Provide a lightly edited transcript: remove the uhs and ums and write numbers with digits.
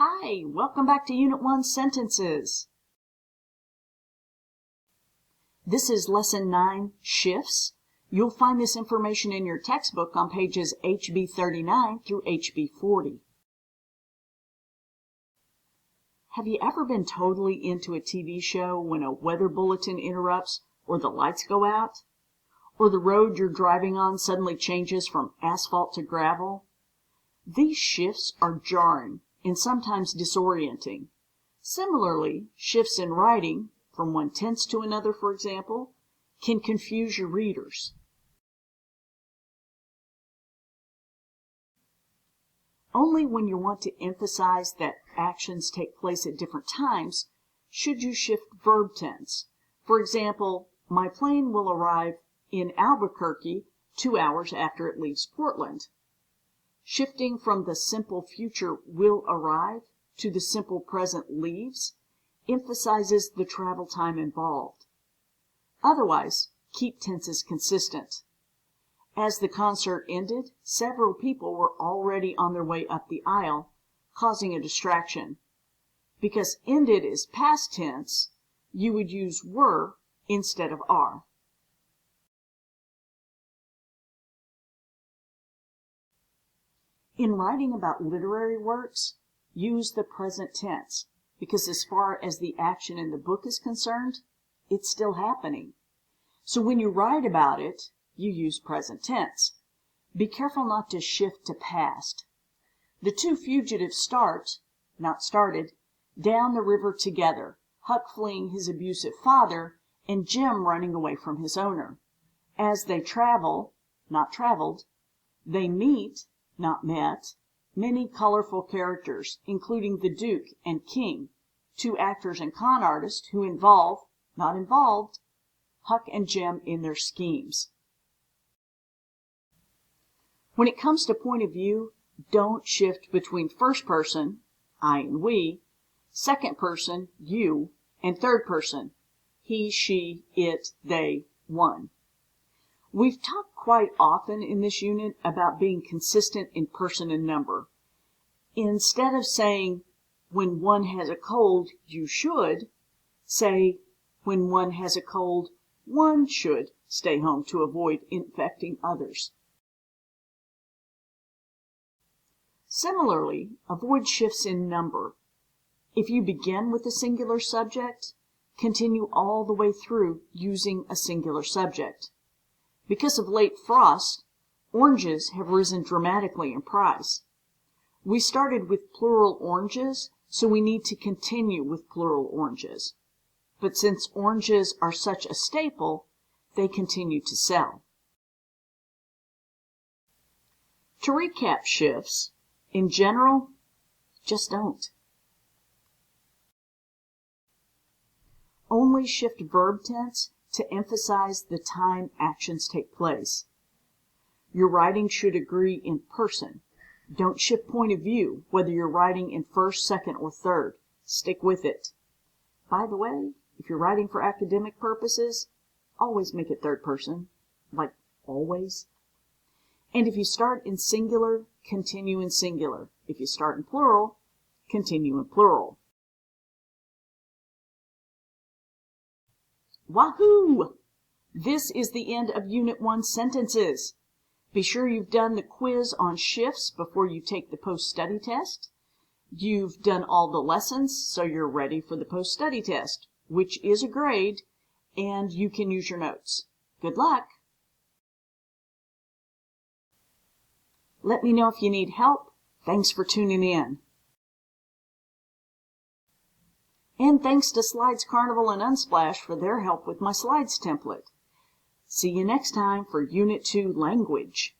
Hi, welcome back to Unit 1 Sentences. This is Lesson 9, Shifts. You'll find this information in your textbook on pages HB 39 through HB 40. Have you ever been totally into a TV show when a weather bulletin interrupts or the lights go out? Or the road you're driving on suddenly changes from asphalt to gravel? These shifts are jarring and sometimes disorienting. Similarly, shifts in writing, from one tense to another, for example, can confuse your readers. Only when you want to emphasize that actions take place at different times should you shift verb tense. For example, my plane will arrive in Albuquerque 2 hours after it leaves Portland. Shifting from the simple future will arrive to the simple present leaves emphasizes the travel time involved. Otherwise, keep tenses consistent. As the concert ended, several people were already on their way up the aisle, causing a distraction. Because ended is past tense, you would use were instead of are. In writing about literary works, use the present tense, because as far as the action in the book is concerned, it's still happening. So when you write about it, you use present tense. Be careful not to shift to past. The two fugitives started, down the river together, Huck fleeing his abusive father and Jim running away from his owner. As they travel, not traveled, they meet, not met, many colorful characters, including the Duke and King, two actors and con artists who involve, not involved, Huck and Jim in their schemes. When it comes to point of view, don't shift between first person, I and we, second person, you, and third person, he, she, it, they, one. We've talked quite often in this unit about being consistent in person and number. Instead of saying, when one has a cold, you should, say, when one has a cold, one should stay home to avoid infecting others. Similarly, avoid shifts in number. If you begin with a singular subject, continue all the way through using a singular subject. Because of late frost, oranges have risen dramatically in price. We started with plural oranges, so we need to continue with plural oranges. But since oranges are such a staple, they continue to sell. To recap shifts, in general, just don't. Only shift verb tense to emphasize the time actions take place. Your writing should agree in person. Don't shift point of view, whether you're writing in first, second, or third. Stick with it. By the way, if you're writing for academic purposes, always make it third person, like always. And if you start in singular, continue in singular. If you start in plural, continue in plural. Wahoo! This is the end of Unit 1 Sentences. Be sure you've done the quiz on shifts before you take the post-study test. You've done all the lessons, so you're ready for the post-study test, which is a grade, and you can use your notes. Good luck! Let me know if you need help. Thanks for tuning in. And thanks to Slides Carnival and Unsplash for their help with my slides template. See you next time for Unit 2 Language.